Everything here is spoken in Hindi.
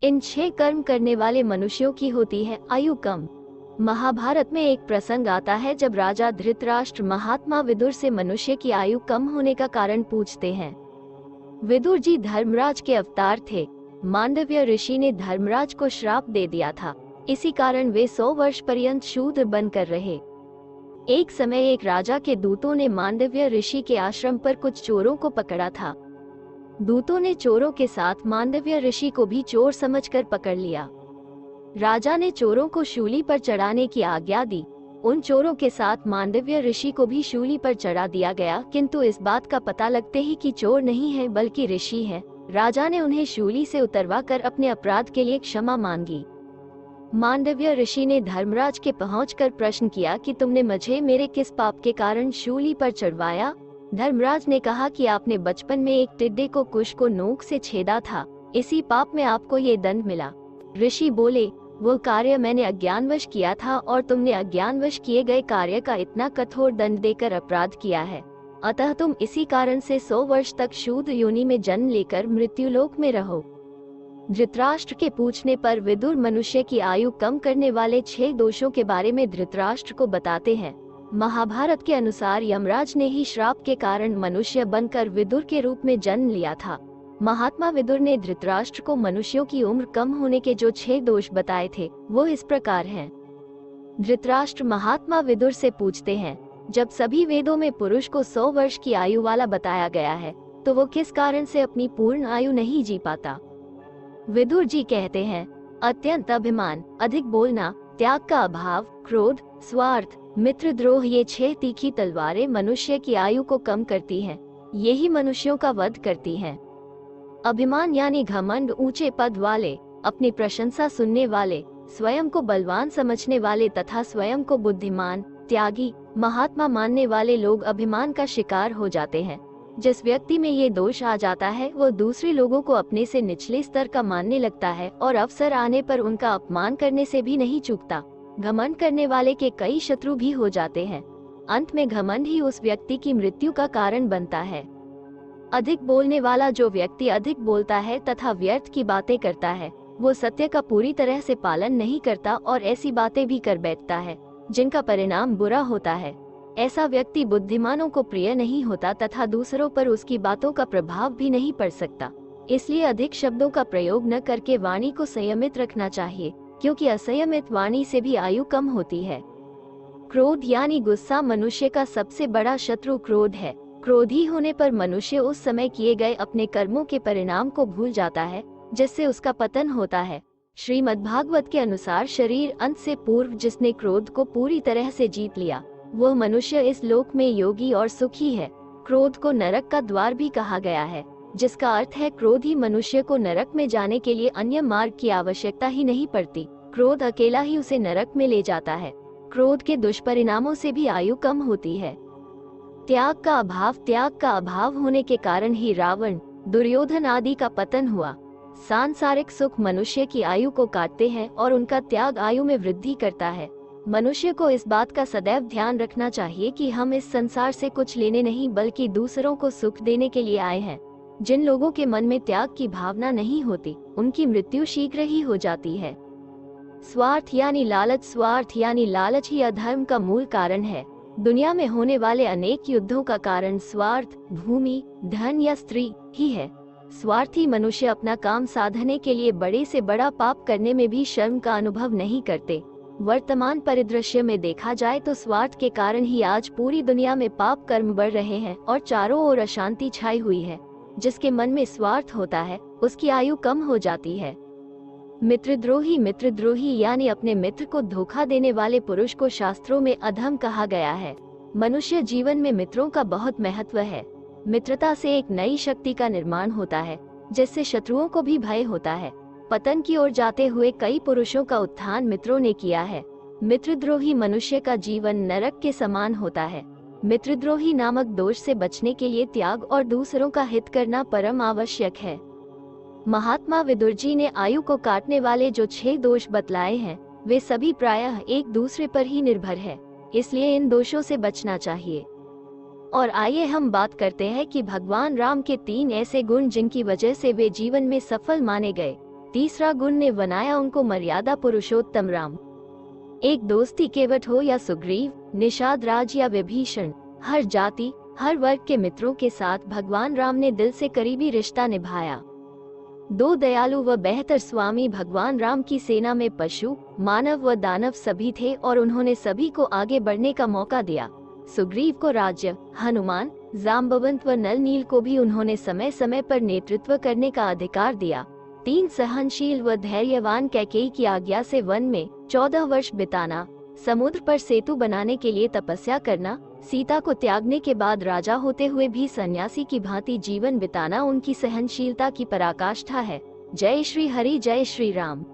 इन 6 कर्म करने वाले मनुष्यों की होती है आयु कम। महाभारत में एक प्रसंग आता है जब राजा धृतराष्ट्र महात्मा विदुर से मनुष्य की आयु कम होने का कारण पूछते हैं। विदुर जी धर्मराज के अवतार थे। मांडव्य ऋषि ने धर्मराज को श्राप दे दिया था, इसी कारण वे 100 वर्ष पर्यंत शूद्र बनकर रहे। एक समय एक राजा के दूतों ने मांडव्य ऋषि के आश्रम पर कुछ चोरों को पकड़ा था। दूतों ने चोरों के साथ मांडव्य ऋषि को भी चोर समझकर पकड़ लिया। राजा ने चोरों को शूली पर चढ़ाने की आज्ञा दी। उन चोरों के साथ मांडव्य ऋषि को भी शूली पर चढ़ा दिया गया, किंतु इस बात का पता लगते ही कि चोर नहीं है बल्कि ऋषि है, राजा ने उन्हें शूली से उतरवा कर अपने अपराध के लिए क्षमा मांगी। मांडव्य ऋषि ने धर्मराज के पहुंचकर प्रश्न किया कि तुमने मुझे मेरे किस पाप के कारण शूली पर चढ़वाया। धर्मराज ने कहा कि आपने बचपन में एक टिड्डे को कुश को नोक से छेदा था, इसी पाप में आपको ये दंड मिला। ऋषि बोले, वो कार्य मैंने अज्ञानवश किया था और तुमने अज्ञानवश किए गए कार्य का इतना कठोर दंड देकर अपराध किया है, अतः तुम इसी कारण से 100 वर्ष तक शूद्र योनि में जन्म लेकर मृत्युलोक में रहो। धृतराष्ट्र के पूछने पर विदुर मनुष्य की आयु कम करने वाले 6 दोषों के बारे में धृतराष्ट्र को बताते हैं। महाभारत के अनुसार यमराज ने ही श्राप के कारण मनुष्य बनकर विदुर के रूप में जन्म लिया था। महात्मा विदुर ने धृतराष्ट्र को मनुष्यों की उम्र कम होने के जो 6 दोष बताए थे वो इस प्रकार हैं। धृतराष्ट्र महात्मा विदुर से पूछते हैं, जब सभी वेदों में पुरुष को 100 वर्ष की आयु वाला बताया गया है तो वो किस कारण से अपनी पूर्ण आयु नहीं जी पाता। विदुर जी कहते हैं, अत्यंत अभिमान, अधिक बोलना, त्याग का अभाव, क्रोध, स्वार्थ, मित्रद्रोह, ये 6 तीखी तलवारें मनुष्य की आयु को कम करती हैं। यही मनुष्यों का वध करती हैं। अभिमान यानी घमंड, ऊंचे पद वाले, अपनी प्रशंसा सुनने वाले, स्वयं को बलवान समझने वाले तथा स्वयं को बुद्धिमान, त्यागी, महात्मा मानने वाले लोग अभिमान का शिकार हो जाते हैं। जिस व्यक्ति में ये दोष आ जाता है वो दूसरे लोगों को अपने से निचले स्तर का मानने लगता है और अवसर आने पर उनका अपमान करने से भी नहीं चूकता। घमंड करने वाले के कई शत्रु भी हो जाते हैं। अंत में घमंड ही उस व्यक्ति की मृत्यु का कारण बनता है। अधिक बोलने वाला, जो व्यक्ति अधिक बोलता है तथा व्यर्थ की बातें करता है, वो सत्य का पूरी तरह से पालन नहीं करता और ऐसी बातें भी कर बैठता है जिनका परिणाम बुरा होता है। ऐसा व्यक्ति बुद्धिमानों को प्रिय नहीं होता तथा दूसरों पर उसकी बातों का प्रभाव भी नहीं पड़ सकता। इसलिए अधिक शब्दों का प्रयोग न करके वाणी को संयमित रखना चाहिए, क्योंकि असंयमित वाणी से भी आयु कम होती है। क्रोध यानी गुस्सा मनुष्य का सबसे बड़ा शत्रु क्रोध है। क्रोधी होने पर मनुष्य उस समय किए गए अपने कर्मों के परिणाम को भूल जाता है, जिससे उसका पतन होता है। श्रीमद्भागवत के अनुसार शरीर अंत से पूर्व जिसने क्रोध को पूरी तरह से जीत लिया वह मनुष्य इस लोक में योगी और सुखी है। क्रोध को नरक का द्वार भी कहा गया है, जिसका अर्थ है क्रोधी मनुष्य को नरक में जाने के लिए अन्य मार्ग की आवश्यकता ही नहीं पड़ती। क्रोध अकेला ही उसे नरक में ले जाता है। क्रोध के दुष्परिणामों से भी आयु कम होती है। त्याग का अभाव होने के कारण ही रावण, दुर्योधन आदि का पतन हुआ। सांसारिक सुख मनुष्य की आयु को काटते हैं और उनका त्याग आयु में वृद्धि करता है। मनुष्य को इस बात का सदैव ध्यान रखना चाहिए कि हम इस संसार से कुछ लेने नहीं बल्कि दूसरों को सुख देने के लिए आए हैं। जिन लोगों के मन में त्याग की भावना नहीं होती उनकी मृत्यु शीघ्र ही हो जाती है। स्वार्थ यानी लालच ही अधर्म का मूल कारण है। दुनिया में होने वाले अनेक युद्धों का कारण स्वार्थ, भूमि, धन या स्त्री ही है। स्वार्थी मनुष्य अपना काम साधने के लिए बड़े से बड़ा पाप करने में भी शर्म का अनुभव नहीं करते। वर्तमान परिदृश्य में देखा जाए तो स्वार्थ के कारण ही आज पूरी दुनिया में पाप कर्म बढ़ रहे हैं और चारों ओर अशांति छाई हुई है। जिसके मन में स्वार्थ होता है उसकी आयु कम हो जाती है। मित्रद्रोही यानी अपने मित्र को धोखा देने वाले पुरुष को शास्त्रों में अधम कहा गया है। मनुष्य जीवन में मित्रों का बहुत महत्व है। मित्रता से एक नई शक्ति का निर्माण होता है, जिससे शत्रुओं को भी भय होता है। पतन की ओर जाते हुए कई पुरुषों का उत्थान मित्रों ने किया है। मित्रद्रोही मनुष्य का जीवन नरक के समान होता है। मित्रद्रोही नामक दोष से बचने के लिए त्याग और दूसरों का हित करना परम आवश्यक है। महात्मा विदुर जी ने आयु को काटने वाले जो 6 दोष बतलाए हैं वे सभी प्रायः एक दूसरे पर ही निर्भर है, इसलिए इन दोषों से बचना चाहिए। और आइए हम बात करते हैं कि भगवान राम के 3 ऐसे गुण जिनकी वजह से वे जीवन में सफल माने गए। तीसरा गुण ने बनाया उनको मर्यादा पुरुषोत्तम राम। एक दोस्ती केवट हो या सुग्रीव, निषाद राज या विभीषण, हर जाति हर वर्ग के मित्रों के साथ भगवान राम ने दिल से करीबी रिश्ता निभाया। दो दयालु व बेहतर स्वामी भगवान राम की सेना में पशु, मानव व दानव सभी थे और उन्होंने सभी को आगे बढ़ने का मौका दिया। सुग्रीव को राज्य, हनुमान, जाम्बवंत व नल नील को भी उन्होंने समय समय पर नेतृत्व करने का अधिकार दिया। 3 सहनशील व धैर्यवान कैकेयी की आज्ञा से वन में 14 वर्ष बिताना, समुद्र पर सेतु बनाने के लिए तपस्या करना, सीता को त्यागने के बाद राजा होते हुए भी सन्यासी की भांति जीवन बिताना उनकी सहनशीलता की पराकाष्ठा है। जय श्री हरि, जय श्री राम।